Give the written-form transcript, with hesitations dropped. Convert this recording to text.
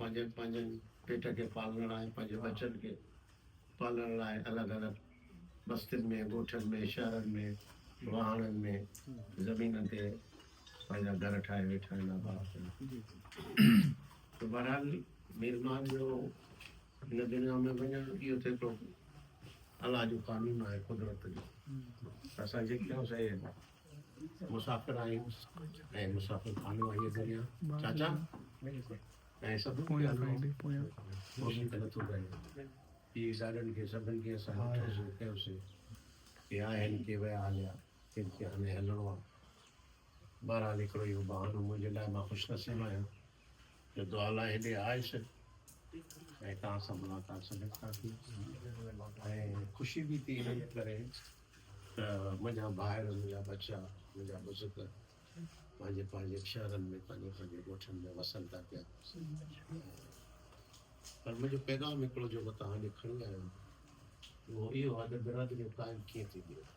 पंहिंजे पेट खे पालण लाइ, पंहिंजे बचनि खे पालण लाइ अलॻि अलॻि बस्तियुनि में, ॻोठनि में, शहरनि में, वाहणनि में, ज़मीन ते पंहिंजा घर ठाहे वेठा आहिनि आबाद। त बहरहाल निर्माण जो हिन दुनिया में वञणु इहो त हिकिड़ो अलाह जो कानून आहे, कुदरत जो। असां जेके कयूंसीं मुसाफ़िर आहियूं ऐं मुसाफ़िर खानो आहे इहा दुनिया। चाचा ऐं सभु कोशिशि त नथो करे इहे ॾाढनि खे सभिनि खे असां ॾिठोसीं कयोसीं के आहिनि के विया हलिया, कंहिंखे हाणे हलिणो आहे। बहरहाल हिकिड़ो इहो बहानो मुंहिंजे लाइ, मां ख़ुशनसीब आहियां जो दुआ लाइ हेॾे आयुसि ऐं तव्हां सां मुलाक़ात सां थी ऐं ख़ुशी बि थी हिन करे त मुंहिंजा ॿाहिरि मुंहिंजा बच्चा, मुंहिंजा बुज़ुर्ग पंहिंजे पंहिंजे शहरनि में, पंहिंजे पंहिंजे ॻोठनि में वसनि था पिया। पर मुंहिंजो पैगाम हिकिड़ो जेको तव्हां ॾे खणी आहियो उहो इहो आहे त बिरादरी क़ाइमु कीअं थींदी आहे।